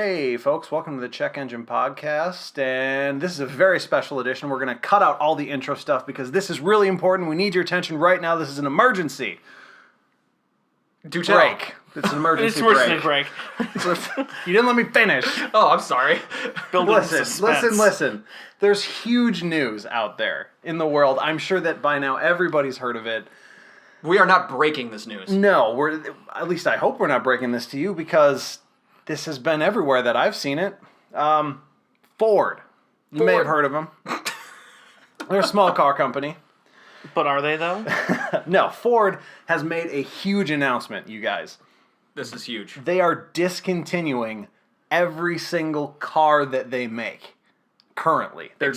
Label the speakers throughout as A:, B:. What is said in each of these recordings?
A: Hey folks, welcome to the Check Engine Podcast, and this is a very special edition. We're going to cut out all the intro stuff because this is really important. We need your attention right now. This is an emergency.
B: Do tell.
A: Break. It's an emergency
C: It's worse than a break.
A: You didn't let me finish.
B: Oh, I'm sorry.
A: Listen. There's huge news out there in the world. I'm sure that by now everybody's heard of it.
B: We are not breaking this news.
A: No, at least I hope we're not breaking this to you because this has been everywhere that I've seen it. Ford. You may have heard of them. They're a small car company.
C: But are they, though?
A: No, Ford has made a huge announcement, you guys.
B: This is huge.
A: They are discontinuing every single car that they make currently. They're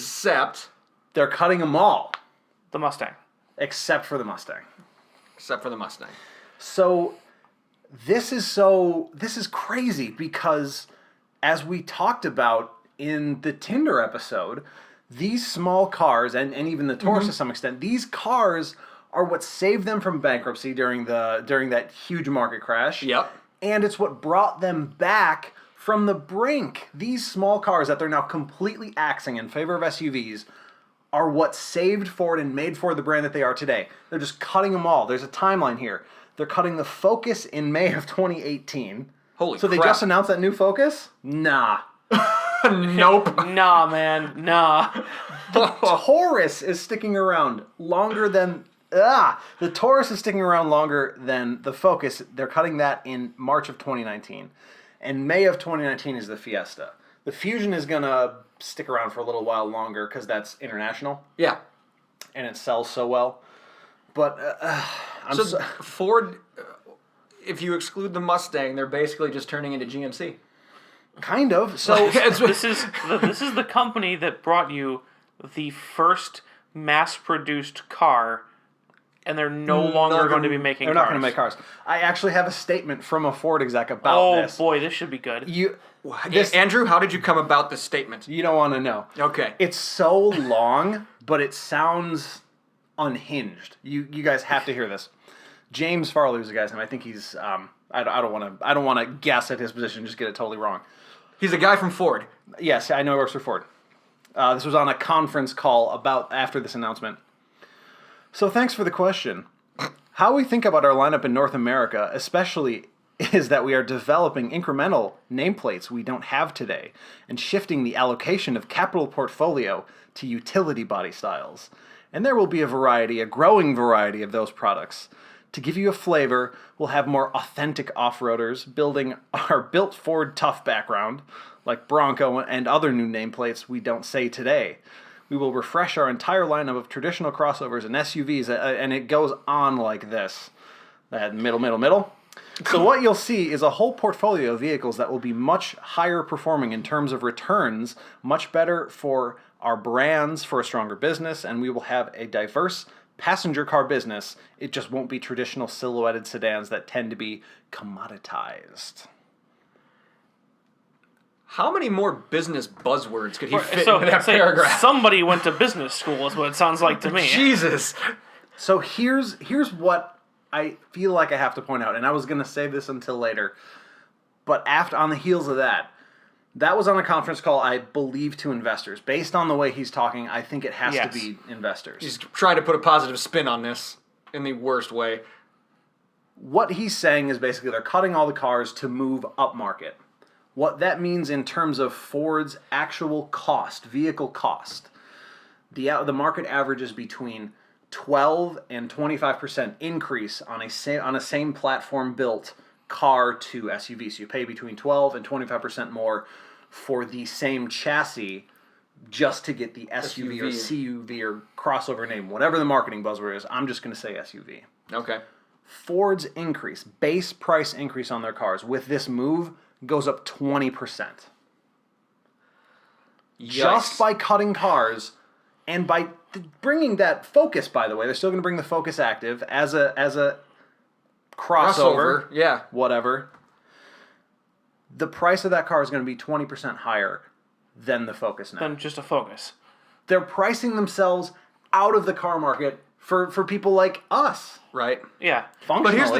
A: cutting them all.
C: The Mustang.
A: Except for the Mustang. So this is crazy because as we talked about in the Tinder episode, these small cars and even the Taurus to some extent, these cars are what saved them from bankruptcy during that huge market crash.
B: Yep.
A: And it's what brought them back from the brink. These small cars that they're now completely axing in favor of SUVs are what saved Ford and made Ford the brand that they are today. They're just cutting them all. There's a timeline here. They're cutting the Focus in May of 2018.
B: Holy
A: So
B: crap.
A: they just announced that new Focus? Nah.
B: Nope.
C: Nah, man. Nah.
A: The Taurus is sticking around longer than... The Taurus is sticking around longer than the Focus. They're cutting that in March of 2019. And May of 2019 is the Fiesta. The Fusion is going to stick around for a little while longer because that's international.
B: Yeah.
A: And it sells so well. But
B: Ford, if you exclude the Mustang, they're basically just turning into GMC.
A: Kind of. So
C: This is the company that brought you the first mass-produced car, and they're no longer going to be making cars.
A: They're not going to make cars. I actually have a statement from a Ford exec about this.
C: Oh, boy, this should be good.
B: Andrew, how did you come about this statement?
A: You don't want to know.
B: Okay.
A: It's so long, but it sounds unhinged. You guys have to hear this. James Farley is the guy's name. I think he's I don't want to guess at his position, just get it totally wrong.
B: He's a guy from Ford.
A: Yes, I know he works for Ford. This was on a conference call after this announcement. So thanks for the question. How we think about our lineup in North America, especially, is that we are developing incremental nameplates we don't have today and shifting the allocation of capital portfolio to utility body styles. And there will be a growing variety of those products. To give you a flavor, we'll have more authentic off-roaders building our built Ford tough background, like Bronco and other new nameplates we don't say today. We will refresh our entire lineup of traditional crossovers and SUVs, and it goes on like this. That middle. So what you'll see is a whole portfolio of vehicles that will be much higher performing in terms of returns, much better for our brands, for a stronger business, and we will have a diverse passenger car business. It just won't be traditional silhouetted sedans that tend to be commoditized.
B: How many more business buzzwords could he fit in that paragraph?
C: Somebody went to business school is what it sounds like to me.
B: Jesus.
A: So here's what I feel like I have to point out, and I was going to save this until later, but on the heels of that was on a conference call, I believe, to investors. Based on the way he's talking, I think it has to be investors.
B: He's trying to put a positive spin on this in the worst way.
A: What he's saying is basically they're cutting all the cars to move upmarket. What that means in terms of Ford's actual cost, vehicle cost, the market averages between 12 and 25% increase on a same platform built car to SUV. So you pay between 12 and 25% more for the same chassis just to get the SUV or CUV or crossover name, whatever the marketing buzzword is. I'm just going to say SUV.
B: Okay.
A: Ford's base price increase on their cars with this move goes up 20%.
B: Yikes.
A: Just by cutting cars and by bringing that Focus, by the way. They're still going to bring the Focus Active as a crossover.
B: Yeah.
A: Whatever. The price of that car is going to be 20% higher than the Focus now.
C: Than just a Focus.
A: They're pricing themselves out of the car market for people like us.
B: Right.
C: Yeah.
A: Functionally.
B: But here's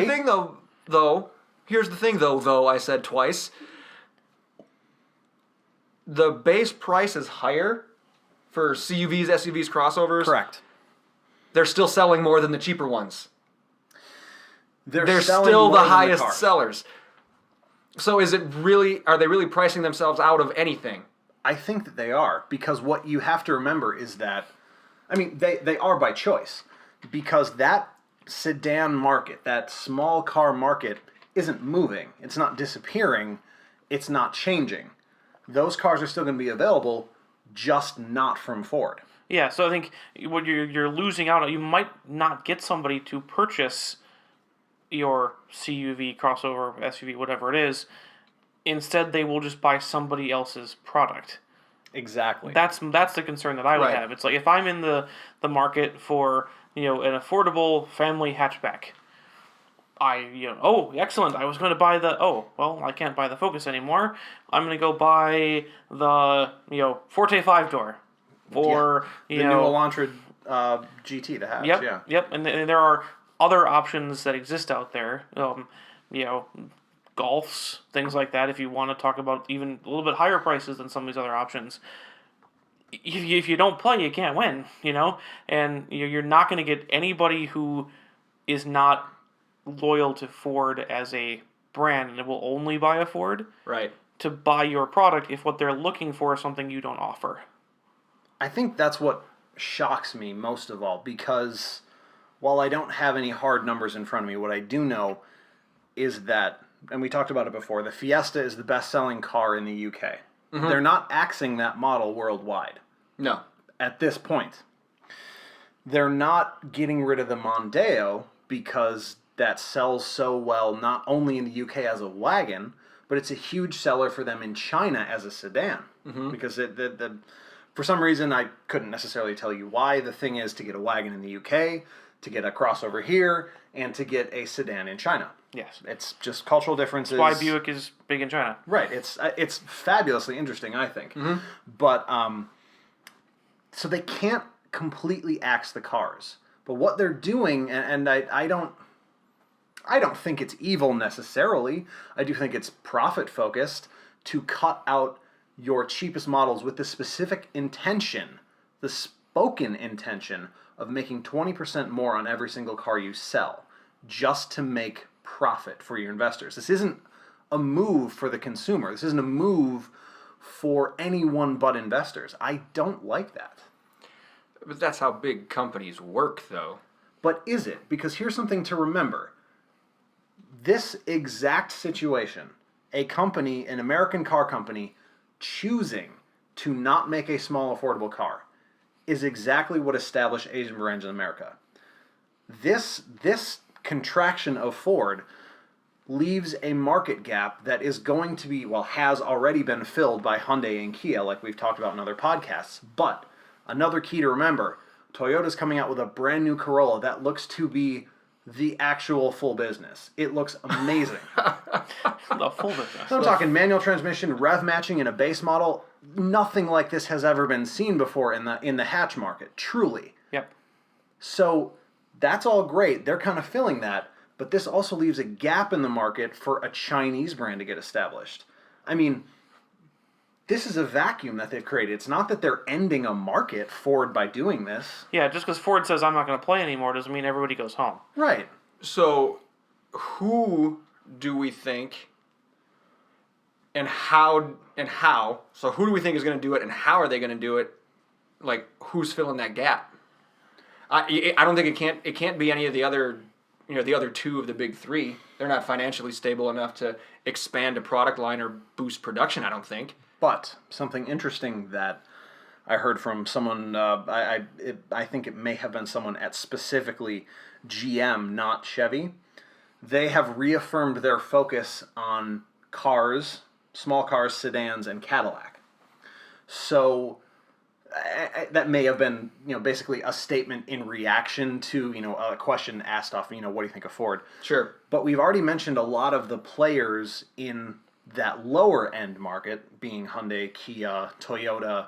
B: the thing, though, I said twice. the base price is higher for CUVs, SUVs, crossovers.
A: Correct.
B: They're still selling more than the cheaper ones. They're
A: selling
B: still
A: more
B: the
A: than
B: highest
A: cars.
B: sellers. So are they really pricing themselves out of anything?
A: I think that they are, because what you have to remember is that, I mean, they are by choice, because that sedan market, that small car market, isn't moving. It's not disappearing. It's not changing. Those cars are still going to be available, just not from Ford.
C: Yeah, so I think what you're losing out on, you might not get somebody to purchase your CUV, crossover, SUV, whatever it is. Instead, they will just buy somebody else's product.
A: Exactly.
C: That's the concern that I would
B: Right.
C: have. It's like if I'm in the market for an affordable family hatchback, oh, excellent, I was going to buy I can't buy the Focus anymore. I'm going to go buy the Forte 5-door or
A: the new Elantra GT, the hatch.
C: Yep,
A: Yeah.
C: yep, and there are other options that exist out there. Golfs, things like that. If you want to talk about even a little bit higher prices than some of these other options, if you don't play, you can't win. And you're not going to get anybody who is not loyal to Ford as a brand and will only buy a Ford
B: Right.
C: to buy your product if what they're looking for is something you don't offer.
A: I think that's what shocks me most of all, because while I don't have any hard numbers in front of me, what I do know is that, and we talked about it before, the Fiesta is the best-selling car in the UK. Mm-hmm. They're not axing that model worldwide.
B: No.
A: At this point. They're not getting rid of the Mondeo because that sells so well not only in the UK as a wagon, but it's a huge seller for them in China as a sedan. Mm-hmm. Because for some reason, I couldn't necessarily tell you why, the thing is to get a wagon in the UK, to get a crossover here, and to get a sedan in China.
C: Yes.
A: It's just cultural differences.
C: That's why Buick is big in China.
A: Right. It's fabulously interesting, I think.
B: Mm-hmm.
A: But, so they can't completely axe the cars. But what they're doing, and I don't think it's evil necessarily. I do think it's profit-focused to cut out your cheapest models with the specific intention, the spoken intention, of making 20% more on every single car you sell, just to make profit for your investors. This isn't a move for the consumer. This isn't a move for anyone but investors. I don't like that.
B: But that's how big companies work, though.
A: But is it? Because here's something to remember. This exact situation, a company, an American car company, choosing to not make a small affordable car, is exactly what established Asian brands in America. This contraction of Ford leaves a market gap that is going to be, has already been filled by Hyundai and Kia, like we've talked about in other podcasts. But another key to remember, Toyota's coming out with a brand new Corolla that looks to be the actual full business. It looks amazing.
C: The full business.
A: So I'm talking manual transmission, rev matching in a base model. Nothing like this has ever been seen before in the hatch market, truly.
C: Yep.
A: So that's all great. They're kind of filling that, but this also leaves a gap in the market for a Chinese brand to get established. I mean, this is a vacuum that they've created. It's not that they're ending a market, Ford, by doing this.
C: Yeah, just because Ford says I'm not going to play anymore doesn't mean everybody goes home.
A: Right.
B: So, who do we think and how, so who do we think is going to do it and how are they going to do it? Like, who's filling that gap? I don't think it can't be any of the other, the other two of the big three. They're not financially stable enough to expand a product line or boost production, I don't think.
A: But something interesting that I heard from someone, I think it may have been someone at specifically GM, not Chevy. They have reaffirmed their focus on cars, small cars, sedans, and Cadillac. So that may have been, basically a statement in reaction to, a question asked off, what do you think of Ford?
B: Sure.
A: But we've already mentioned a lot of the players in that lower end market, being Hyundai, Kia, Toyota,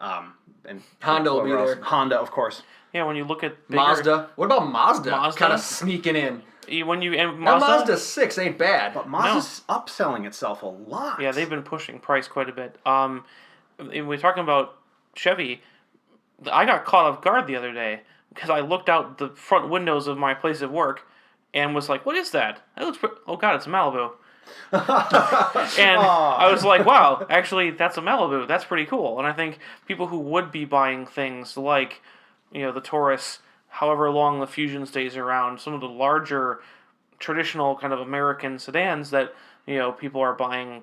A: and
B: Honda will be
A: else?
B: there.
A: Honda, of course.
C: Yeah, when you look at bigger,
B: Mazda. What about Mazda?
C: Mazda?
B: Kind of sneaking in.
C: When you and
B: Now
C: Mazda,
B: Mazda 6 ain't bad.
A: But Mazda's upselling itself a lot.
C: yeah, they've been pushing price quite a bit. And we're talking about Chevy. I got caught off guard the other day because I looked out the front windows of my place of work and was like, "What is that? That looks oh God, it's a Malibu." And I was like, "Wow, actually, that's a Malibu. That's pretty cool." And I think people who would be buying things like, the Taurus, however long the Fusion stays around, some of the larger traditional kind of American sedans that people are buying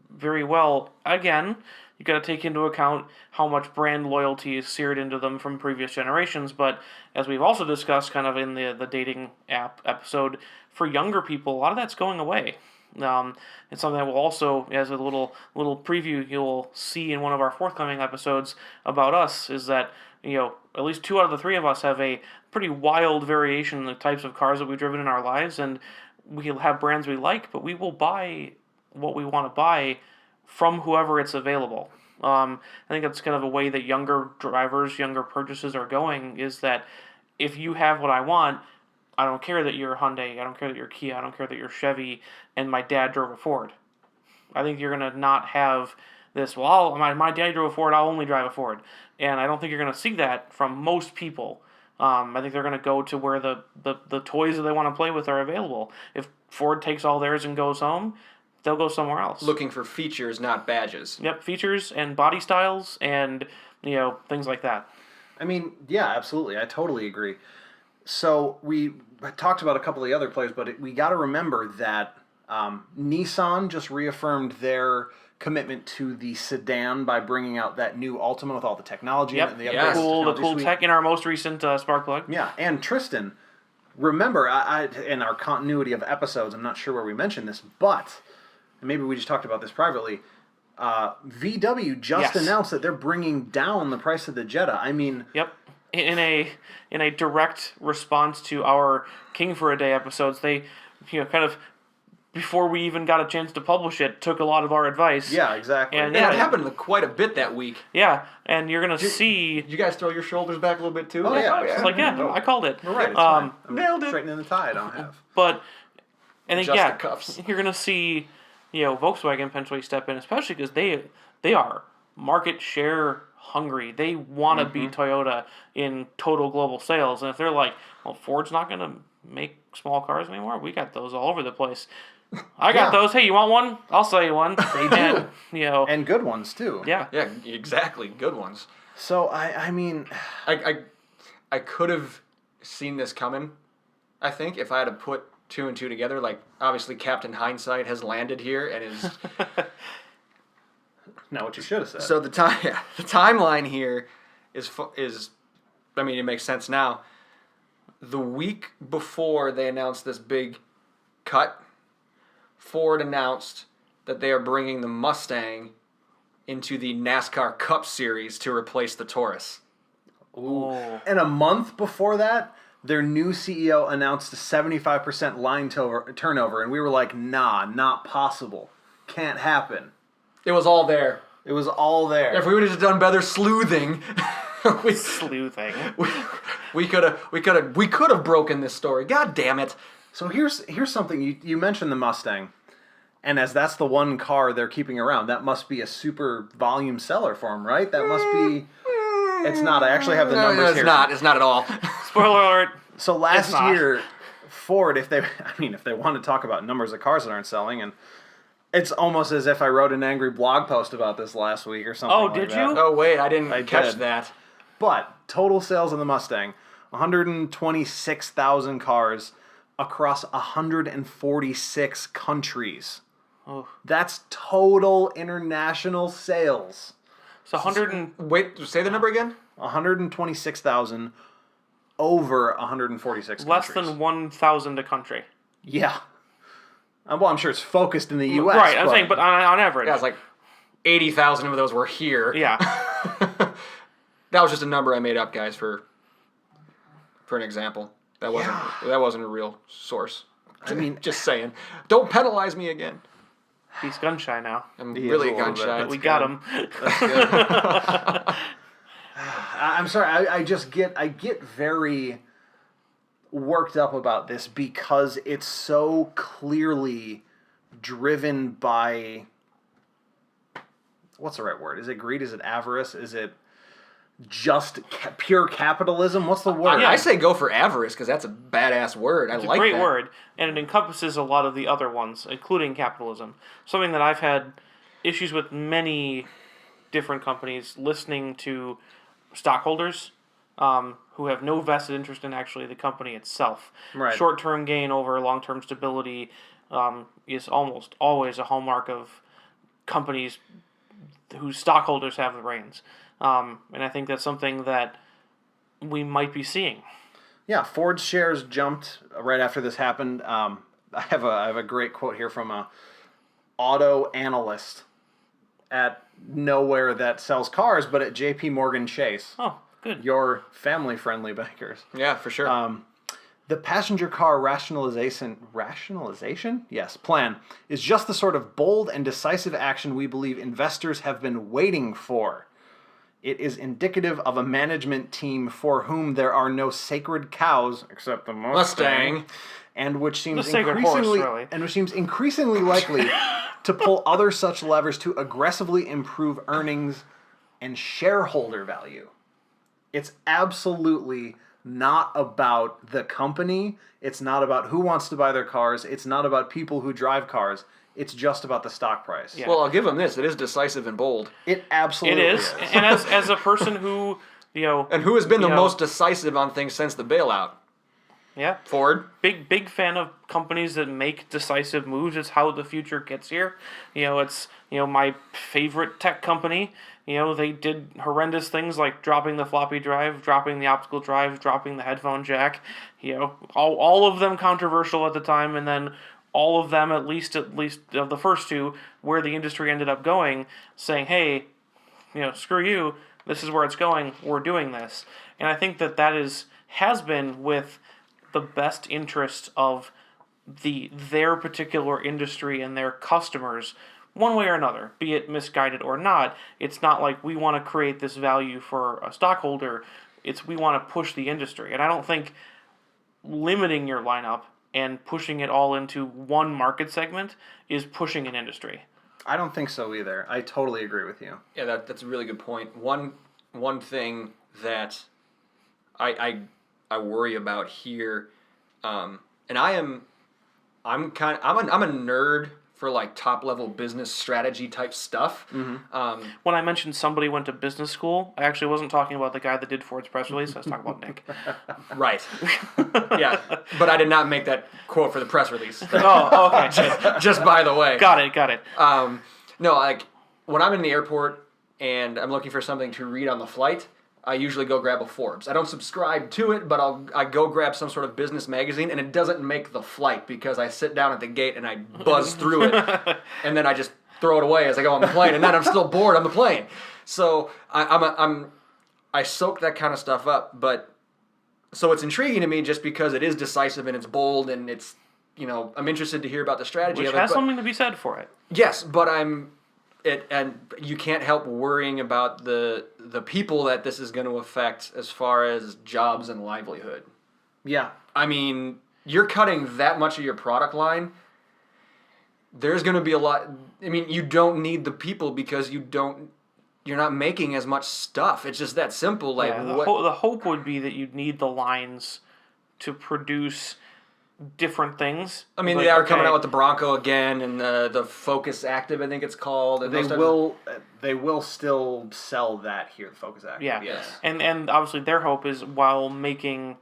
C: very well. Again, you got to take into account how much brand loyalty is seared into them from previous generations. But as we've also discussed, kind of in the dating app episode, for younger people, a lot of that's going away. It's something that will also, as a little preview, you'll see in one of our forthcoming episodes about us, is that at least 2 out of the 3 of us have a pretty wild variation in the types of cars that we've driven in our lives, and we'll have brands we like, but we will buy what we want to buy from whoever it's available. I think that's kind of a way that younger drivers, younger purchases are going, is that if you have what I want, I don't care that you're a Hyundai, I don't care that you're Kia, I don't care that you're Chevy, and my dad drove a Ford. I think you're going to not have this, well, my dad drove a Ford, I'll only drive a Ford. And I don't think you're going to see that from most people. I think they're going to go to where the toys that they want to play with are available. If Ford takes all theirs and goes home, they'll go somewhere else.
B: Looking for features, not badges.
C: Yep, features and body styles and, things like that.
A: I mean, yeah, absolutely. I totally agree. So we talked about a couple of the other players, but we got to remember that Nissan just reaffirmed their commitment to the sedan by bringing out that new Altima with all the technology in it and the
B: Yes.
C: The cool tech in our most recent spark plug.
A: Yeah, and Tristan, remember, I in our continuity of episodes, I'm not sure where we mentioned this, but maybe we just talked about this privately. VW just announced that they're bringing down the price of the Jetta. I mean,
C: yep. In a direct response to our King for a Day episodes, they kind of, before we even got a chance to publish it, took a lot of our advice.
A: Yeah, exactly.
C: And
B: Yeah, it happened quite a bit that week.
C: Yeah, and you're gonna see.
B: Did you guys throw your shoulders back a little bit too?
A: Oh yeah,
C: It's like I called it.
A: We're right. It's fine. I'm
B: nailed it.
A: straightening the tie I don't have.
C: But and then,
B: Adjust the cuffs.
C: you're gonna see Volkswagen potentially step in, especially because they are market share hungry. They want to beat Toyota in total global sales, and if they're like, well, Ford's not gonna make small cars anymore, we got those all over the place. I got those. Hey, you want one? I'll sell you one. They did.
A: And good ones too.
C: Yeah.
B: Yeah, exactly. Good ones.
A: So I mean,
B: I could have seen this coming, I think, if I had to put 2 and 2 together. Like, obviously, Captain Hindsight has landed here and is...
A: not what you should have said.
B: So the timeline here is, I mean, it makes sense now. The week before they announced this big cut, Ford announced that they are bringing the Mustang into the NASCAR Cup Series to replace the Taurus.
A: Ooh. And a month before that, their new CEO announced a 75% line turnover, and we were like, nah, not possible. Can't happen.
B: It was all there.
A: It was all there.
B: If we would have just done better sleuthing,
C: Sleuthing.
B: we could have broken this story. God damn it.
A: So here's something. You mentioned the Mustang, and as that's the one car they're keeping around, that must be a super volume seller for them, right? That must be... It's not. I actually have the numbers here.
B: It's not at all.
C: Spoiler alert.
A: So last year, Ford, if they want to talk about numbers of cars that aren't selling, and it's almost as if I wrote an angry blog post about this last week or something.
C: Oh, did you?
B: Oh, wait, I didn't catch
A: did.
B: that.
A: But total sales of the Mustang, 126,000 cars across 146 countries.
C: Oh.
A: That's total international sales.
C: So 100 and...
B: Wait, say the number again?
A: 126,000 over 146
C: less
A: countries.
C: than 1,000 a country.
A: Yeah. Well, I'm sure it's focused in the U.S.
C: Right, I'm saying, but on average.
B: Yeah, it's like 80,000 of those were here.
C: Yeah.
B: That was just a number I made up, guys, for an example. That wasn't a real source.
A: I mean,
B: just saying. Don't penalize me again.
C: He's gun shy now.
B: I'm
A: He is
B: really
A: a little
B: gun
A: bit.
B: shy.
A: That's
C: We
A: good.
C: got him.
A: I'm sorry. I get very worked up about this because it's so clearly driven by, what's the right word? Is it greed? Is it avarice? Is it just pure capitalism? What's the word?
B: I say go for avarice because that's a badass word.
C: It's
B: I
C: a
B: like
C: great
B: that.
C: word, and it encompasses a lot of the other ones, including capitalism. Something that I've had issues with many different companies listening to stockholders who have no vested interest in actually the company itself.
A: Right.
C: Short-term gain over long-term stability is almost always a hallmark of companies whose stockholders have the reins. And I think that's something that we might be seeing.
A: Yeah, Ford's shares jumped right after this happened. I have a great quote here from a auto analyst at nowhere that sells cars, but at J.P. Morgan Chase.
C: Oh, good.
A: Your family-friendly bankers.
B: Yeah, for sure.
A: The passenger car rationalization, yes, plan is just the sort of bold and decisive action we believe investors have been waiting for. It is indicative of a management team for whom there are no sacred cows except the Mustang, and which seems
C: The sacred horse,
A: increasingly
C: really.
A: and which seems increasingly likely to pull other such levers to aggressively improve earnings and shareholder value. It's absolutely not about the company. It's not about who wants to buy their cars. It's not about people who drive cars. It's just about the stock price.
C: Yeah.
B: Well, I'll give them this. It is decisive and bold.
A: It absolutely
C: It is. And as a person who,
B: And who has been the
C: you know,
B: most decisive on things since the bailout?
C: yeah,
B: Ford.
C: big fan of companies that make decisive moves. It's how the future gets here. It's my favorite tech company. They did horrendous things like dropping the floppy drive, dropping the optical drive, dropping the headphone jack. All of them controversial at the time, and then all of them, at least of the first two, where the industry ended up going, saying, hey, screw you, this is where it's going, we're doing this. And I think that has been with the best interest of their particular industry and their customers, one way or another, be it misguided or not. It's not like we want to create this value for a stockholder, it's we want to push the industry. And I don't think limiting your lineup and pushing it all into one market segment is pushing an industry.
A: I don't think so either. I totally agree with you.
B: Yeah, that's a really good point. One thing that I worry about here, and I'm a nerd for like top level business strategy type stuff.
A: Mm-hmm.
C: When I mentioned somebody went to business school, I actually wasn't talking about the guy that did Ford's press release. I was talking about Nick.
B: Right. Yeah, but I did not make that quote for the press release.
C: Oh, okay.
B: Just by the way.
C: Got it.
B: No, like when I'm in the airport and I'm looking for something to read on the flight, I usually go grab a Forbes. I don't subscribe to it, but I go grab some sort of business magazine, and it doesn't make the flight because I sit down at the gate and I buzz through it, and then I just throw it away as I go on the plane, and then I'm still bored on the plane. So I soak that kind of stuff up, but so it's intriguing to me just because it is decisive and it's bold and it's I'm interested to hear about the strategy
C: Which
B: of it.
C: has something to be said for it.
B: Yes, but and you can't help worrying about the people that this is going to affect as far as jobs and livelihood.
A: Yeah.
B: I mean, you're cutting that much of your product line. There's going to be a lot. I mean, you don't need the people because you're not making as much stuff. It's just that simple. Like
C: the hope would be that you'd need the lines to produce different things.
B: I mean, they are coming out with the Bronco again and the Focus Active, I think it's called. And
A: they will still sell that here, the Focus Active.
C: Yeah.
B: Yes.
C: And obviously their hope is while making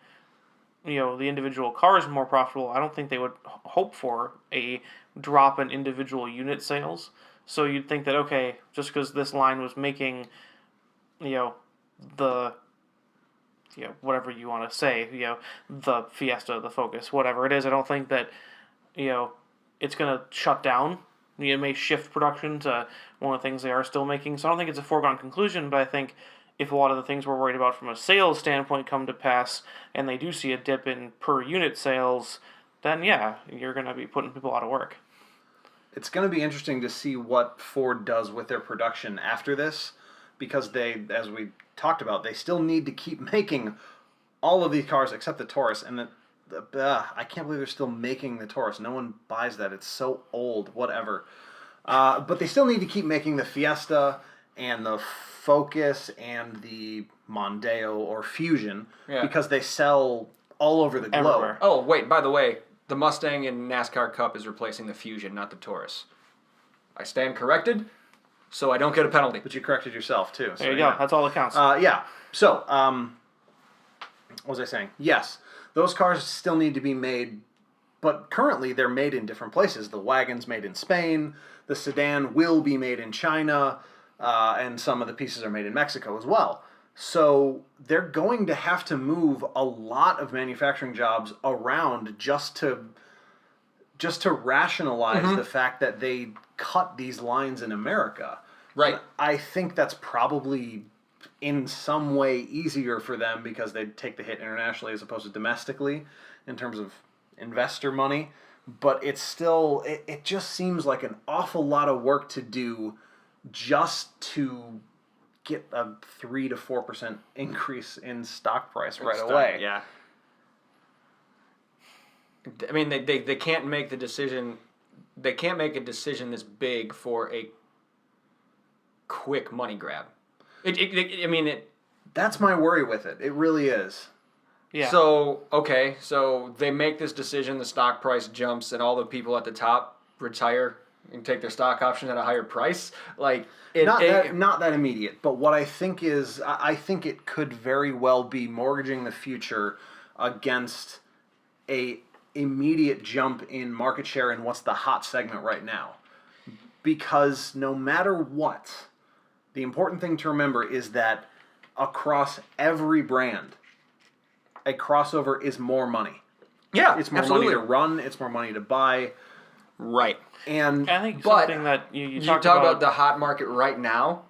C: the individual cars more profitable, I don't think they would hope for a drop in individual unit sales. So you'd think that, okay, just because this line was making the whatever you want to say, the Fiesta, the Focus, whatever it is, I don't think that, it's going to shut down. It may shift production to one of the things they are still making. So I don't think it's a foregone conclusion, but I think if a lot of the things we're worried about from a sales standpoint come to pass and they do see a dip in per unit sales, then yeah, you're going to be putting people out of work.
A: It's going to be interesting to see what Ford does with their production after this, because they, as we talked about, they still need to keep making all of these cars except the Taurus, and I can't believe they're still making the Taurus. No one buys that. It's so old. Whatever. But they still need to keep making the Fiesta and the Focus and the Mondeo or Fusion because they sell all over the globe.
C: Everywhere.
B: Oh, wait, by the way, the Mustang in NASCAR Cup is replacing the Fusion, not the Taurus. I stand corrected, so I don't get a penalty.
A: But you corrected yourself, too. So,
C: There you go. That's all that counts.
A: Yeah. So, what was I saying? Yes, those cars still need to be made, but currently they're made in different places. The wagon's made in Spain, the sedan will be made in China, and some of the pieces are made in Mexico as well. So they're going to have to move a lot of manufacturing jobs around just to rationalize the fact that they cut these lines in America.
B: Right.
A: And I think that's probably in some way easier for them because they take the hit internationally as opposed to domestically in terms of investor money. But it's still, it just seems like an awful lot of work to do just to get a 3 to 4% increase in stock price right away.
B: Yeah. I mean, they can't make the decision. They can't make a decision this big for a quick money grab.
A: That's my worry with it. It really is.
C: Yeah.
B: So they make this decision, the stock price jumps, and all the people at the top retire and take their stock option at a higher price. Like
A: Not that immediate, but what I think is, I think it could very well be mortgaging the future against a immediate jump in market share in what's the hot segment right now. Because no matter what, the important thing to remember is that across every brand, a crossover is more money.
B: Yeah,
A: It's more
B: absolutely.
A: money to run, it's more money to buy.
B: Right.
A: And
C: I think
B: But
C: something that you
B: talk about the hot market right now.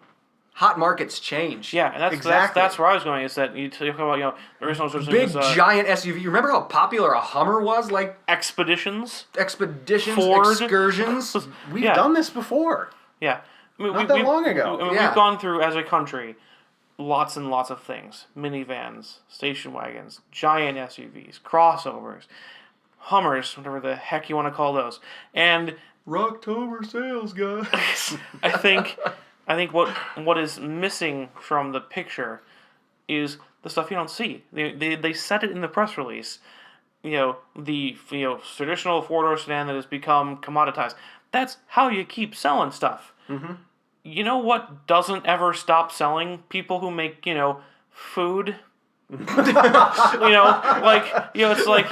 B: Hot markets change.
C: Yeah, and
A: Exactly.
C: that's where I was going. Is that you talk about there is no such thing
B: Big
C: as
B: giant SUV. You remember how popular a Hummer was? Like
C: expeditions.
B: expeditions,
C: Ford.
B: excursions.
A: we've
C: Yeah.
A: done this before.
C: Yeah, I mean,
A: Not that long ago.
B: Yeah.
C: We've gone through as a country lots and lots of things: minivans, station wagons, giant SUVs, crossovers, Hummers, whatever the heck you want to call those, and
B: Rocktober sales, guys.
C: I think what is missing from the picture is the stuff you don't see. They said it in the press release. The traditional four-door sedan that has become commoditized. That's how you keep selling stuff. Mm-hmm. You know what doesn't ever stop selling? People who make food. It's like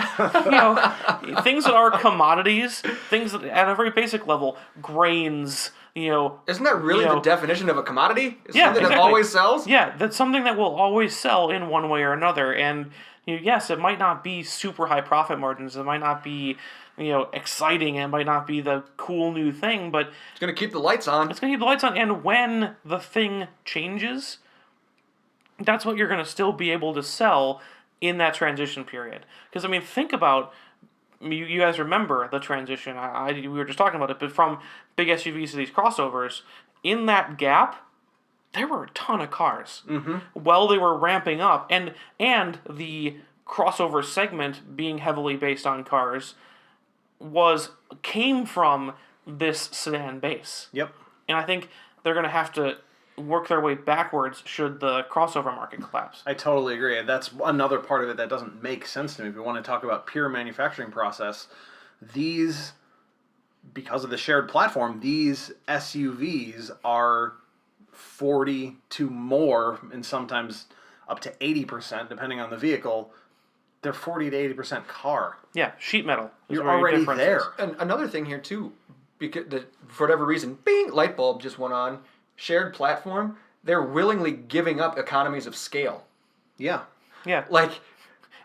C: things that are commodities, things that at a very basic level, grains.
B: Isn't that really the definition of a commodity? It's
C: Yeah,
B: something that
C: exactly.
B: always sells?
C: Yeah, that's something that will always sell in one way or another. And yes, it might not be super high profit margins. It might not be exciting. It might not be the cool new thing, but
B: It's going to keep the lights on.
C: it's going to keep the lights on. And when the thing changes, that's what you're going to still be able to sell in that transition period. Because, think about, you guys remember the transition, we were just talking about it, but from big SUVs to these crossovers, in that gap, there were a ton of cars. Mm-hmm. While they were ramping up, and the crossover segment being heavily based on cars came from this sedan base.
A: Yep.
C: And I think they're going to have to work their way backwards should the crossover market collapse.
A: I totally agree. That's another part of it that doesn't make sense to me. If we want to talk about pure manufacturing process, because of the shared platform, these SUVs are 40 to more, and sometimes up to 80%, depending on the vehicle. They're 40 to 80% car.
C: Yeah, sheet metal.
A: You're already there.
B: And another thing here, too, because for whatever reason, bing, light bulb just went on. Shared platform, they're willingly giving up economies of scale.
A: Yeah.
C: Yeah.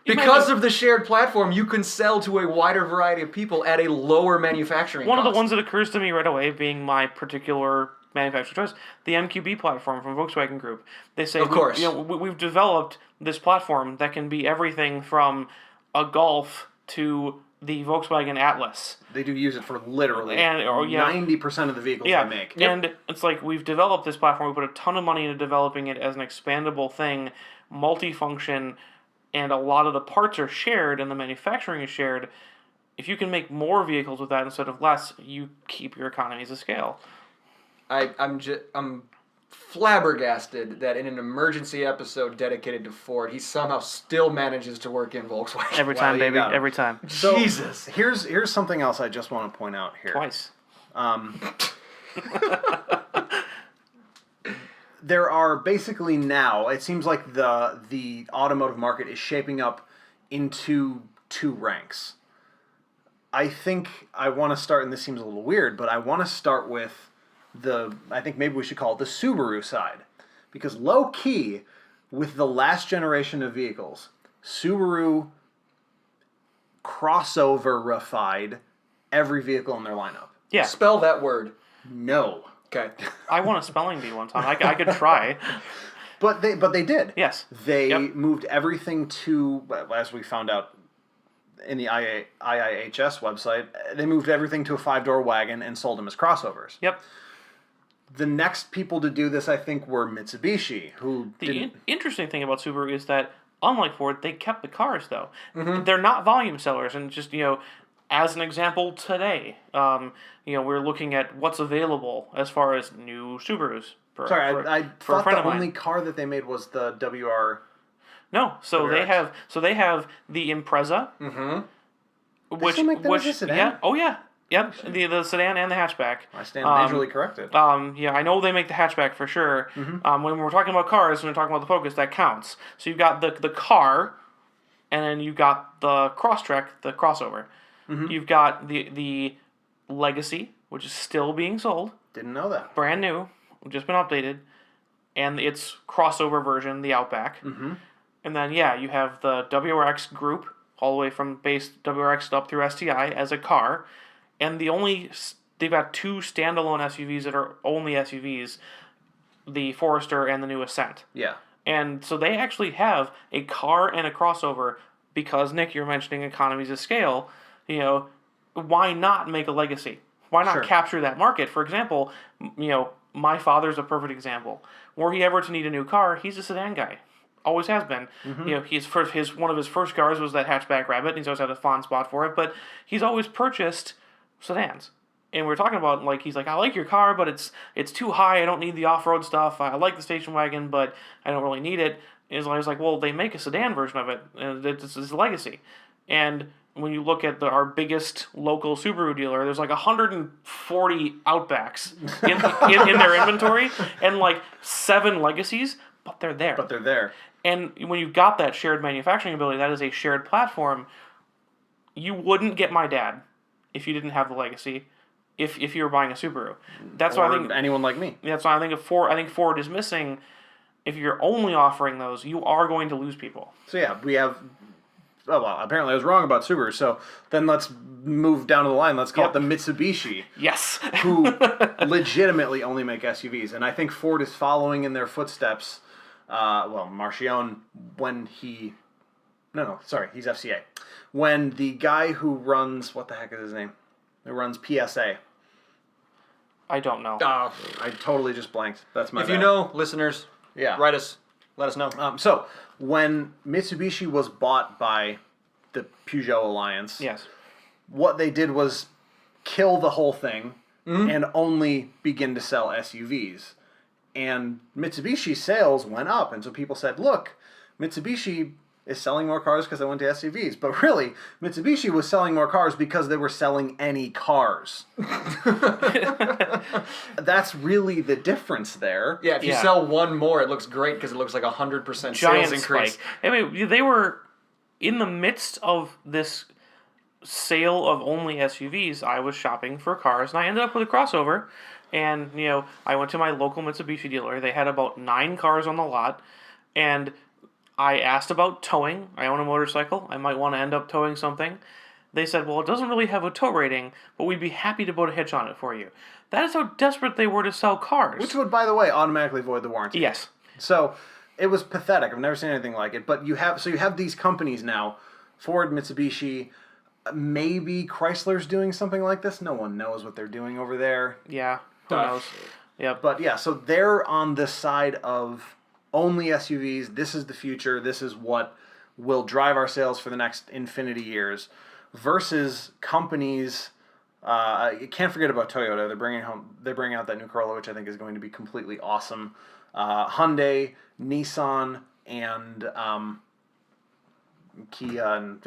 B: Because of the shared platform, you can sell to a wider variety of people at a lower manufacturing
C: One
B: cost.
C: of the ones that occurs to me right away, being my particular manufacturer choice, the MQB platform from Volkswagen Group. They say,
B: Of course.
C: we've developed this platform that can be everything from a Golf to the Volkswagen Atlas.
A: They do use it for literally
C: 90%
A: of the vehicles
C: Yeah,
A: they make.
C: and it's like we've developed this platform. We put a ton of money into developing it as an expandable thing, multifunction, and a lot of the parts are shared and the manufacturing is shared. If you can make more vehicles with that instead of less, you keep your economies of scale.
B: I'm flabbergasted that in an emergency episode dedicated to Ford, he somehow still manages to work in Volkswagen.
C: Every time,
A: you
C: baby.
A: got 'em.
C: Every time.
A: So,
B: Jesus.
A: Here's something else I just want to point out here.
C: Twice.
A: There are basically now, it seems like the automotive market is shaping up into two ranks. I think I want to start, and this seems a little weird, but I want to start with I think maybe we should call it the Subaru side. Because low key, with the last generation of vehicles, Subaru crossover-ified every vehicle in their lineup.
C: Yeah.
B: Spell that word.
A: No.
B: Okay.
C: I won a spelling bee one time. I could try.
A: But they did.
C: Yes.
A: They
C: Yep.
A: moved everything to, as we found out in the IIHS website, they moved everything to a 5-door wagon and sold them as crossovers.
C: Yep.
A: The next people to do this, I think, were Mitsubishi, who
C: The interesting thing about Subaru is that, unlike Ford, they kept the cars, though.
B: Mm-hmm.
C: They're not volume sellers. And just, as an example, today, we're looking at what's available as far as new Subarus.
A: I
C: for a
A: thought
C: friend
A: the
C: of mine.
A: only car that they made was the WR.
C: No, so they
A: WRX.
C: have the Impreza, which
A: still make that as a sedan?
C: yeah, oh yeah, yep, the sedan and the hatchback.
A: I stand majorly corrected.
C: Yeah, I know they make the hatchback for sure. When we're talking about cars, when we're talking about the Focus, that counts. So you've got the car, and then you've got the Crosstrek, the crossover. You've got the Legacy, which is still being sold,
A: Didn't know that.
C: brand new, just been updated, and its crossover version, the Outback. And then, you have the WRX group, all the way from base WRX up through STI as a car. And they've got 2 standalone SUVs that are only SUVs, the Forester and the new Ascent.
A: Yeah.
C: And so they actually have a car and a crossover because, Nick, you're mentioning economies of scale. Why not make a Legacy? Why not
A: Sure.
C: capture that market? For example, my father's a perfect example. Were he ever to need a new car, he's a sedan guy. Always has been. One of his first cars was that hatchback Rabbit, and he's always had a fond spot for it. But he's always purchased sedans. And we're talking about he's like, I like your car, but it's too high. I don't need the off road stuff. I like the station wagon, but I don't really need it. And I was like, well, they make a sedan version of it, and it's a Legacy. And when you look at our biggest local Subaru dealer, there's 140 Outbacks in their inventory, and 7 Legacies, but they're there.
A: But they're there.
C: And when you've got that shared manufacturing ability, that is a shared platform. You wouldn't get my dad if you didn't have the Legacy. If you were buying a Subaru, that's why I think
A: anyone like me.
C: that's why I think Ford is missing. If you're only offering those, you are going to lose people.
A: So yeah, we have. Oh well, apparently I was wrong about Subaru. So then let's move down to the line. Let's call it the Mitsubishi,
C: Yes.
A: who legitimately only make SUVs, and I think Ford is following in their footsteps. Marchione, when he... No, sorry, he's FCA. When the guy who runs... What the heck is his name? Who runs PSA.
C: I don't know.
A: I totally just blanked. That's my
B: If
A: bad.
B: you know, listeners,
A: Yeah.
B: write us. Let us know.
A: So, when Mitsubishi was bought by the Peugeot Alliance,
C: Yes.
A: what they did was kill the whole thing and only begin to sell SUVs. And Mitsubishi sales went up, and so people said, look, Mitsubishi is selling more cars because they went to SUVs. But really, Mitsubishi was selling more cars because they were selling any cars. That's really the difference there.
B: Yeah, if you sell one more, it looks great because it looks like 100% sales
C: Giant
B: increase.
C: spike. I mean, they were in the midst of this sale of only SUVs. I was shopping for cars, and I ended up with a crossover. And, I went to my local Mitsubishi dealer. They had about 9 cars on the lot. And I asked about towing. I own a motorcycle. I might want to end up towing something. They said, well, it doesn't really have a tow rating, but we'd be happy to put a hitch on it for you. That is how desperate they were to sell cars.
A: Which would, by the way, automatically void the warranty.
C: Yes.
A: So it was pathetic. I've never seen anything like it. But you have these companies now, Ford, Mitsubishi, maybe Chrysler's doing something like this. No one knows what they're doing over there.
C: Yeah. Who knows? Yep.
A: But yeah, so they're on the side of only SUVs. This is the future. This is what will drive our sales for the next infinity years, versus companies. You can't forget about Toyota. They're bringing out that new Corolla, which I think is going to be completely awesome. Hyundai, Nissan, and Kia, and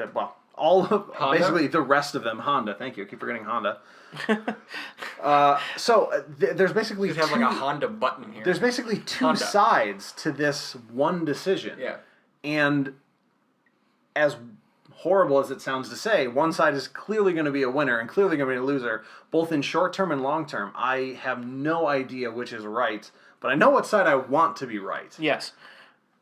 A: all of
B: Honda?
A: basically the rest of them. Honda, thank you. I keep forgetting Honda. There's basically
B: You have like a Honda button here.
A: there's basically two
B: Honda.
A: sides to this one decision.
B: Yeah.
A: And as horrible as it sounds to say, one side is clearly going to be a winner and clearly going to be a loser, both in short term and long term. I have no idea which is right, but I know what side I want to be right.
C: Yes.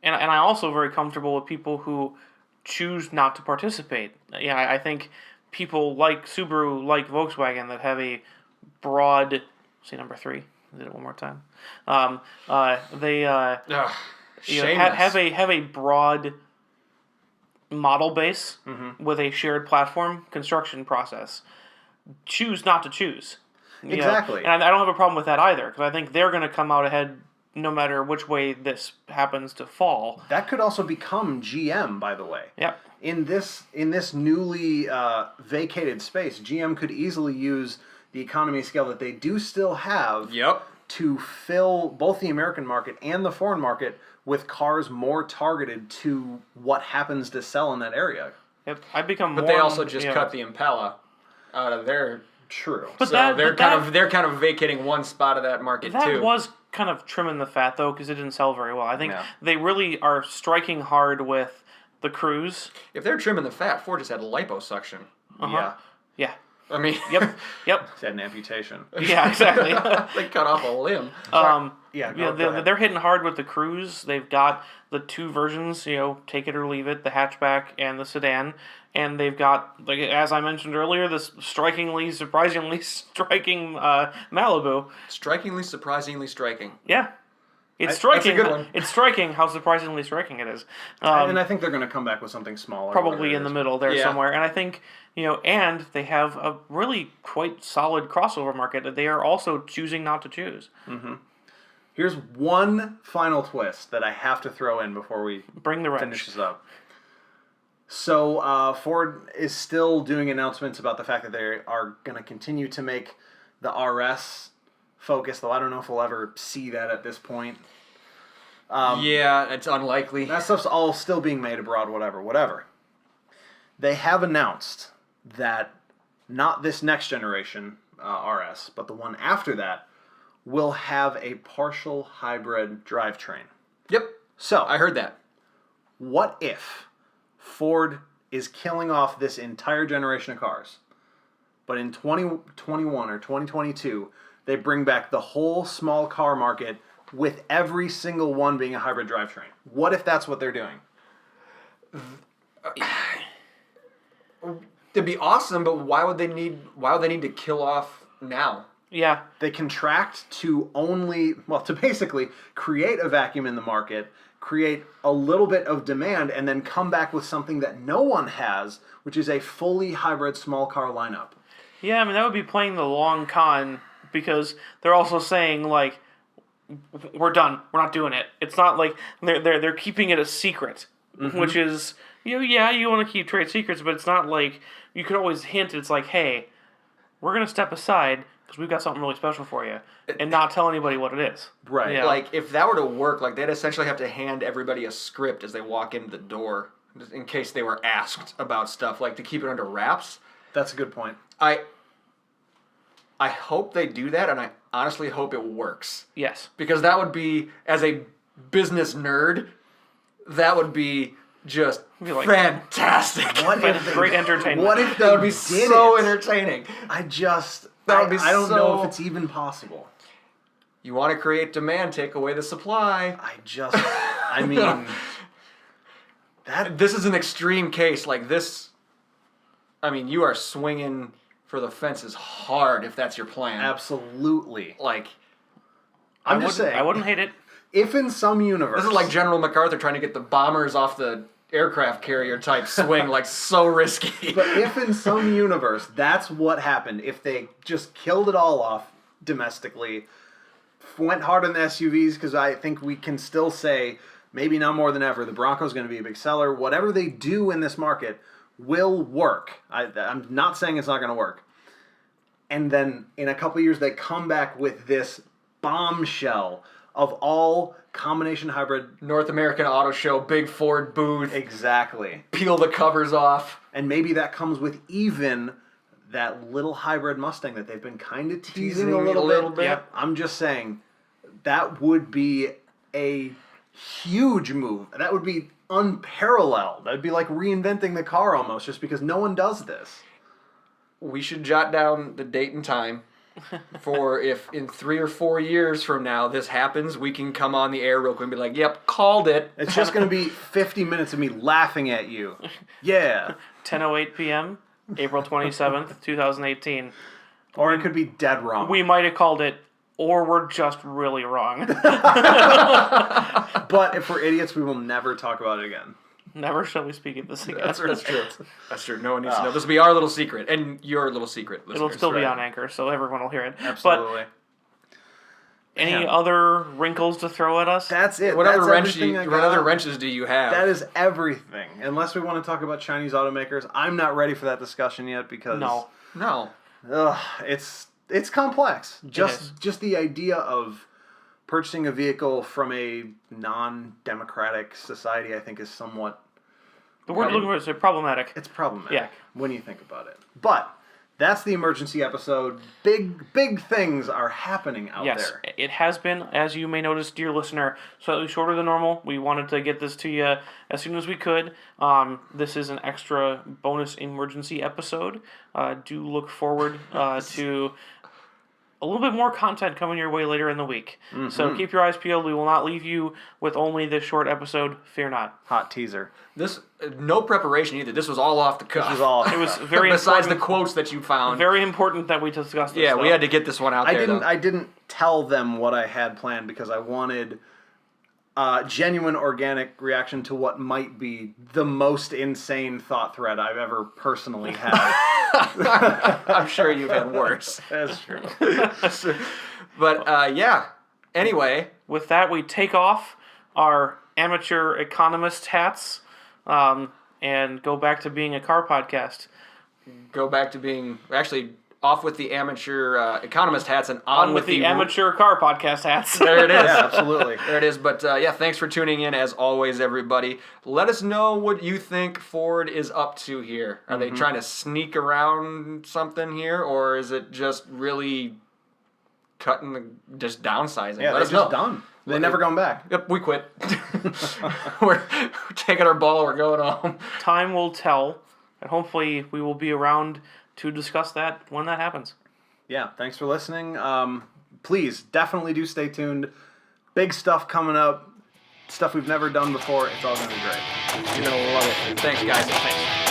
C: And I'm also very comfortable with people who choose not to participate. Yeah, I think people like Subaru, like Volkswagen, that have a broad... Say number 3. I did it one more time. They have a broad model base with a shared platform construction process. Choose not to choose. You
A: Exactly.
C: know? And I don't have a problem with that either, because I think they're going to come out ahead no matter which way this happens to fall.
A: That could also become GM, by the way.
C: Yep.
A: In this newly vacated space, GM could easily use the economy scale that they do still have
B: Yep.
A: to fill both the American market and the foreign market with cars more targeted to what happens to sell in that area.
C: Yep. I become
B: But
C: more...
B: they also just cut the Impala out of their...
A: True.
C: But
B: So they're kind of vacating one spot of that market
C: that
B: too.
C: was kind of trimming the fat, though, because it didn't sell very well. I think
A: Yeah.
C: they really are striking hard with the Cruise.
B: If they're trimming the fat, Ford just had liposuction.
A: Yeah.
C: Yeah.
B: I mean,
C: Yep. Yep.
A: It's had an amputation.
C: Yeah, exactly.
B: they cut off a limb.
A: Yeah,
C: they're hitting hard with the Cruise. They've got the two versions, take it or leave it, the hatchback and the sedan. And they've got, like as I mentioned earlier, this surprisingly striking Malibu.
B: Strikingly, surprisingly striking.
C: Yeah. It's striking.
B: That's a good one.
C: It's striking how surprisingly striking it is.
A: And I think they're going to come back with something smaller.
C: Probably
A: whatever it
C: in the
A: is.
C: middle there
B: Yeah.
C: somewhere. And I think, and they have a really quite solid crossover market that they are also choosing not to choose.
A: Here's one final twist that I have to throw in before we
C: Bring the wrench.
A: finish this up. So Ford is still doing announcements about the fact that they are going to continue to make the RS focus, though I don't know if we'll ever see that at this point.
B: Yeah, it's unlikely.
A: That stuff's all still being made abroad, whatever. They have announced that not this next generation RS, but the one after that, will have a partial hybrid drivetrain.
B: Yep,
A: So,
B: I heard that.
A: what if Ford is killing off this entire generation of cars, but in 2021 or 2022, they bring back the whole small car market with every single one being a hybrid drivetrain? What if that's what they're doing?
B: It'd be awesome, but why would they need to kill off now?
C: Yeah.
A: They contract to to basically create a vacuum in the market, create a little bit of demand, and then come back with something that no one has, which is a fully hybrid small car lineup.
C: Yeah, I mean, that would be playing the long con, because they're also saying, like, we're done. We're not doing it. It's not like they're keeping it a secret, which is, you want to keep trade secrets, but it's not like you could always hint. It's like, hey, we're going to step aside because we've got something really special for you, and not tell anybody what it is.
A: Right.
C: Yeah.
B: Like, if that were to work, like, they'd essentially have to hand everybody a script as they walk into the door, just in case they were asked about stuff, like, to keep it under wraps.
A: That's a good point.
B: I hope they do that, and I honestly hope it works.
C: Yes.
B: Because that would be, as a business nerd, that would be just
C: Like-
B: fantastic.
A: What if they,
C: Great entertainment.
A: What if they
B: That would be
A: did
B: so
A: it?
B: entertaining.
A: I just
B: That would be
A: I don't know
B: so-
A: if it's even possible.
B: You want to create demand, take away the supply.
A: I mean,
B: This is an extreme case. Like this, I mean, you are swinging for the fences hard if that's your plan.
A: absolutely.
B: Like,
A: I'm just saying.
C: I wouldn't hate it.
A: If in some universe,
B: this is like General MacArthur trying to get the bombers off the aircraft carrier type swing, like so risky.
A: But if in some universe that's what happened, if they just killed it all off domestically, went hard on the SUVs, because I think we can still say maybe now more than ever, the Bronco's going to be a big seller. Whatever they do in this market will work. I'm not saying it's not going to work. And then in a couple years, they come back with this bombshell of all combination hybrid.
B: North American Auto Show, big Ford booth.
A: Exactly.
B: Peel the covers off.
A: And maybe that comes with even that little hybrid Mustang that they've been kind of teasing a little bit.
B: Yep.
A: I'm just saying that would be a huge move. That would be unparalleled. That would be like reinventing the car almost, just because no one does this.
B: We should jot down the date and time for if in 3 or 4 years from now this happens, we can come on the air real quick and be like, yep, called it.
A: It's just going to be 50 minutes of me laughing at you. Yeah.
C: 10:08 p.m., April 27th, 2018.
A: Or it could be dead wrong.
C: We might have called it, or we're just really wrong.
A: But if we're idiots, we will never talk about it again.
C: Never shall we speak of this again.
B: That's true. That's true. No one needs to know. This will be our little secret and your little secret, listeners.
C: It'll still be
A: right.
C: on Anchor, so everyone will hear it.
A: Absolutely.
C: But any other wrinkles to throw at us?
A: That's it.
B: What
A: That's
B: other
A: everything I got.
B: other wrenches do you have?
A: That is everything. Unless we want to talk about Chinese automakers, I'm not ready for that discussion yet because
B: No.
A: it's complex. Just the idea of purchasing a vehicle from a non-democratic society, I think, is somewhat.
C: The word looking for is problematic.
A: It's problematic.
C: Yeah.
A: When you think about it. But that's the emergency episode. Big things are happening out there.
C: Yes, it has been, as you may notice, dear listener, slightly shorter than normal. We wanted to get this to you as soon as we could. This is an extra bonus emergency episode. Do look forward to a little bit more content coming your way later in the week. Mm-hmm. So keep your eyes peeled. We will not leave you with only this short episode. Fear not.
A: Hot teaser.
B: This no preparation either. This was all off the cuff.
C: It was very
B: besides the
C: important,
B: quotes that you found.
C: very important that we discussed this.
B: Yeah,
C: though.
B: we had to get this one out there.
A: I didn't tell them what I had planned because I wanted genuine organic reaction to what might be the most insane thought thread I've ever personally had.
B: I'm sure you've had worse.
A: That's true.
B: But yeah. Anyway,
C: with that, we take off our amateur economist hats and go back to being a car podcast.
B: Go back to being actually off with the amateur economist hats and on with
C: the amateur car podcast hats.
B: There it is.
A: Yeah, absolutely.
B: There it is. But yeah, thanks for tuning in as always, everybody. Let us know what you think Ford is up to here. Are they trying to sneak around something here, or is it just really just downsizing?
A: Yeah,
B: Let
A: they're
B: us
A: just
B: know.
A: done. They never gone back.
B: Yep, we quit. we're taking our ball. We're going home.
C: Time will tell, and hopefully we will be around to discuss that when that happens.
A: Yeah, thanks for listening. Please, definitely do stay tuned. Big stuff coming up. Stuff we've never done before. It's all going to be great.
B: You're going to love it. Thanks, guys.
C: Thanks.